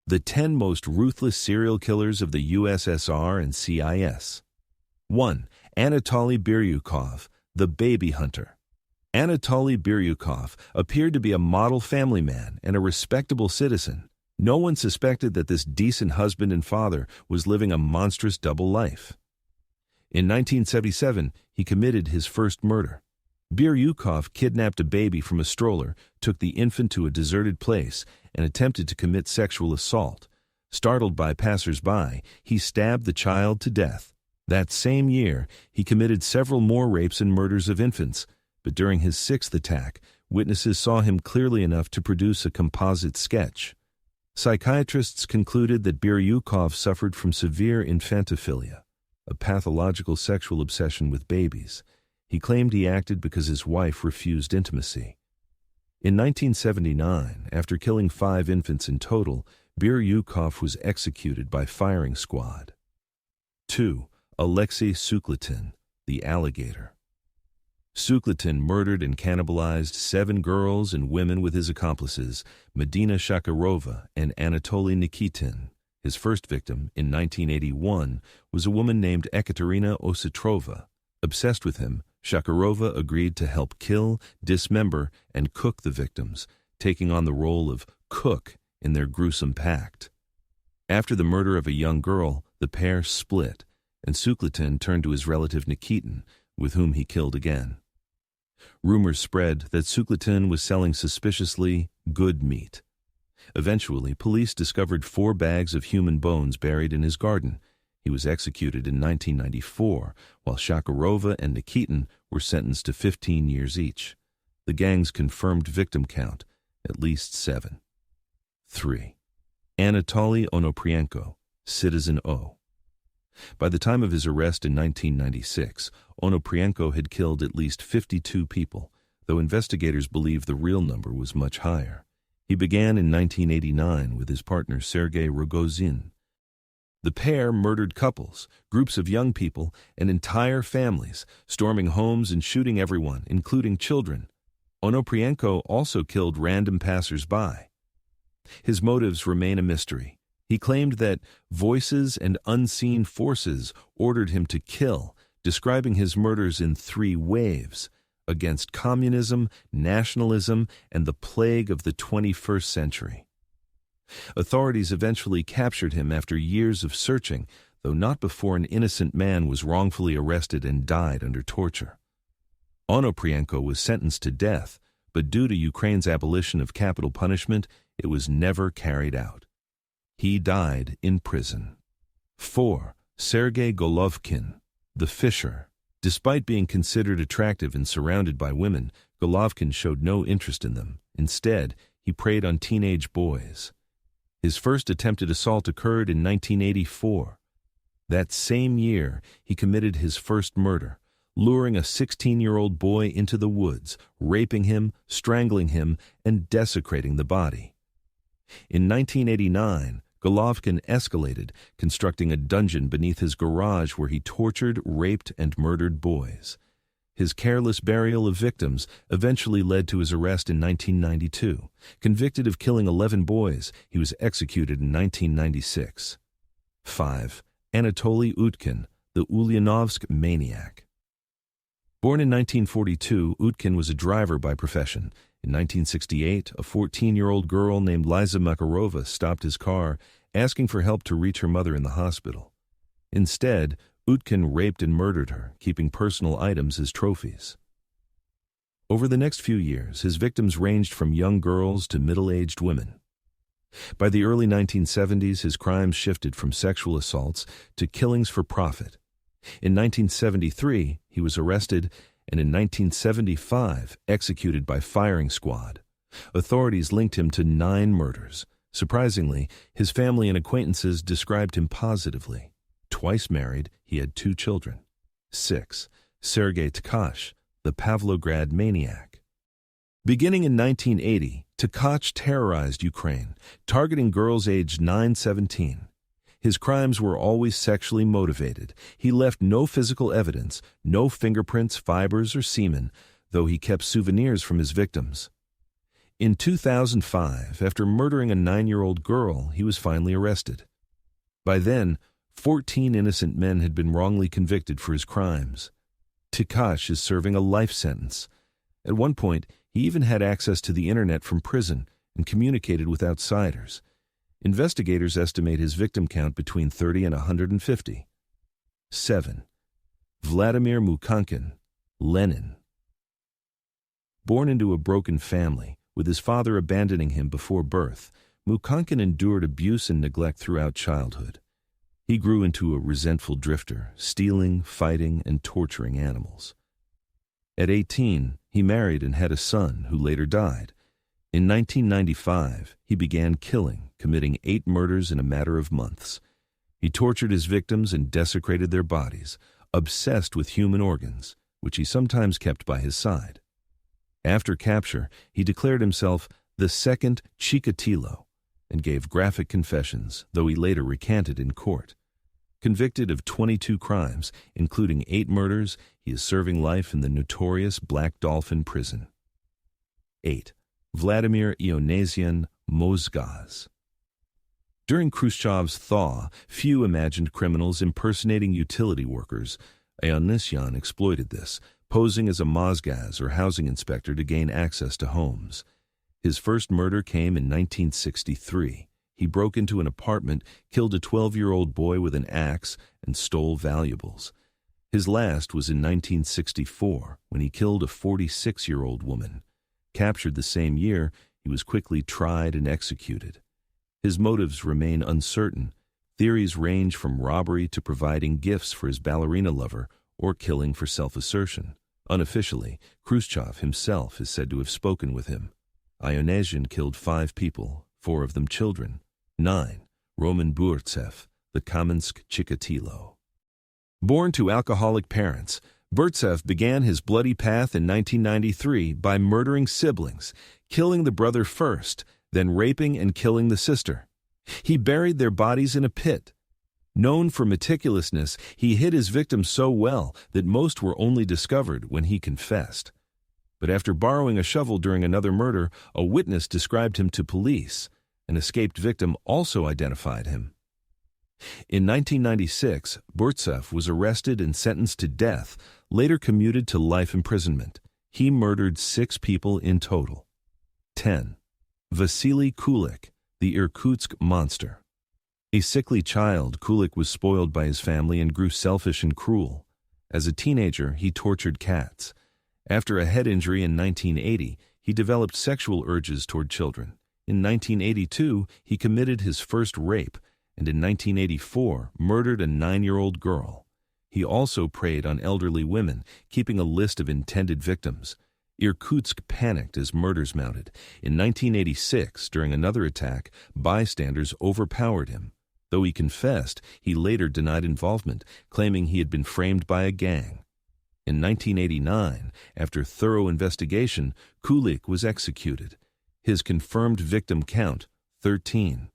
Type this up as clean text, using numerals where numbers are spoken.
The 10 most ruthless serial killers of the USSR and CIS. 1. Anatoly Biryukov, the baby hunter. Anatoly Biryukov appeared to be a model family man and a respectable citizen. No one suspected that this decent husband and father was living a monstrous double life. In 1977, he committed his first murder. Biryukov kidnapped a baby from a stroller, took the infant to a deserted place, and attempted to commit sexual assault. Startled by passers-by, he stabbed the child to death. That same year, he committed several more rapes and murders of infants, but during his sixth attack, witnesses saw him clearly enough to produce a composite sketch. Psychiatrists concluded that Biryukov suffered from severe infantophilia, a pathological sexual obsession with babies. He claimed he acted because his wife refused intimacy. In 1979, after killing 5 infants in total, Biryukov was executed by firing squad. 2. Alexei Suklitin, the alligator. Suklitin murdered and cannibalized 7 girls and women with his accomplices, Medina Shakarova and Anatoly Nikitin. His first victim, in 1981, was a woman named Ekaterina Ositrova. Obsessed with him, Shakarova agreed to help kill, dismember, and cook the victims, taking on the role of cook in their gruesome pact. After the murder of a young girl, the pair split, and Suklitin turned to his relative Nikitin, with whom he killed again. Rumors spread that Suklitin was selling suspiciously good meat. Eventually, police discovered 4 bags of human bones buried in his garden. He was executed in 1994, while Shakarova and Nikitin were sentenced to 15 years each. The gang's confirmed victim count, at least 7. 3. Anatoly Onoprienko, Citizen O. By the time of his arrest in 1996, Onoprienko had killed at least 52 people, though investigators believe the real number was much higher. He began in 1989 with his partner Sergei Rogozin. The pair murdered couples, groups of young people, and entire families, storming homes and shooting everyone, including children. Onoprienko also killed random passers-by. His motives remain a mystery. He claimed that voices and unseen forces ordered him to kill, describing his murders in 3 waves: against communism, nationalism, and the plague of the 21st century. Authorities eventually captured him after years of searching, though not before an innocent man was wrongfully arrested and died under torture. Onoprienko was sentenced to death, but due to Ukraine's abolition of capital punishment, it was never carried out. He died in prison. 4. Sergei Golovkin, the fisher. Despite being considered attractive and surrounded by women, Golovkin showed no interest in them. Instead, he preyed on teenage boys. His first attempted assault occurred in 1984. That same year, he committed his first murder, luring a 16-year-old boy into the woods, raping him, strangling him, and desecrating the body. In 1989, Golovkin escalated, constructing a dungeon beneath his garage where he tortured, raped, and murdered boys. His careless burial of victims eventually led to his arrest in 1992. Convicted of killing 11 boys, he was executed in 1996. 5. Anatoly Utkin, the Ulyanovsk maniac. Born in 1942, Utkin was a driver by profession. In 1968, a 14-year-old girl named Liza Makarova stopped his car, asking for help to reach her mother in the hospital. Instead, Utkin raped and murdered her, keeping personal items as trophies. Over the next few years, his victims ranged from young girls to middle-aged women. By the early 1970s, his crimes shifted from sexual assaults to killings for profit. In 1973, he was arrested, and in 1975, executed by firing squad. Authorities linked him to 9 murders. Surprisingly, his family and acquaintances described him positively. Twice married, he had 2 children. 6. Sergei Tkach, the Pavlograd maniac. Beginning in 1980, Tkach terrorized Ukraine, targeting girls aged 9-17. His crimes were always sexually motivated. He left no physical evidence, no fingerprints, fibers, or semen, though he kept souvenirs from his victims. In 2005, after murdering a 9-year-old girl, he was finally arrested. By then, 14 innocent men had been wrongly convicted for his crimes. Tikash is serving a life sentence. At one point, he even had access to the internet from prison and communicated with outsiders. Investigators estimate his victim count between 30 and 150. 7. Vladimir Mukankin, Lenin. Born into a broken family, with his father abandoning him before birth, Mukankin endured abuse and neglect throughout childhood. He grew into a resentful drifter, stealing, fighting, and torturing animals. At 18, he married and had a son who later died. In 1995, he began killing, committing 8 murders in a matter of months. He tortured his victims and desecrated their bodies, obsessed with human organs, which he sometimes kept by his side. After capture, he declared himself the second Chikatilo and gave graphic confessions, though he later recanted in court. Convicted of 22 crimes, including 8 murders, he is serving life in the notorious Black Dolphin prison. 8. Vladimir Ionasian Mozgaz. During Khrushchev's thaw, few imagined criminals impersonating utility workers. Ionasian exploited this, posing as a Mozgaz or housing inspector to gain access to homes. His first murder came in 1963. He broke into an apartment, killed a 12-year-old boy with an axe, and stole valuables. His last was in 1964, when he killed a 46-year-old woman. Captured the same year, he was quickly tried and executed. His motives remain uncertain. Theories range from robbery to providing gifts for his ballerina lover or killing for self-assertion. Unofficially, Khrushchev himself is said to have spoken with him. Ionasian killed 5 people, 4 of them children. 9. Roman Burtsev, the Kamensk Chikatilo. Born to alcoholic parents, Burtsev began his bloody path in 1993 by murdering siblings, killing the brother first, then raping and killing the sister. He buried their bodies in a pit. Known for meticulousness, he hid his victims so well that most were only discovered when he confessed. But after borrowing a shovel during another murder, a witness described him to police. An escaped victim also identified him. In 1996, Burtsev was arrested and sentenced to death, later commuted to life imprisonment. He murdered 6 people in total. 10. Vasily Kulik, the Irkutsk Monster. A sickly child, Kulik was spoiled by his family and grew selfish and cruel. As a teenager, he tortured cats. After a head injury in 1980, he developed sexual urges toward children. In 1982, he committed his first rape, and in 1984, murdered a 9-year-old girl. He also preyed on elderly women, keeping a list of intended victims. Irkutsk panicked as murders mounted. In 1986, during another attack, bystanders overpowered him. Though he confessed, he later denied involvement, claiming he had been framed by a gang. In 1989, after thorough investigation, Kulik was executed. His confirmed victim count, 13.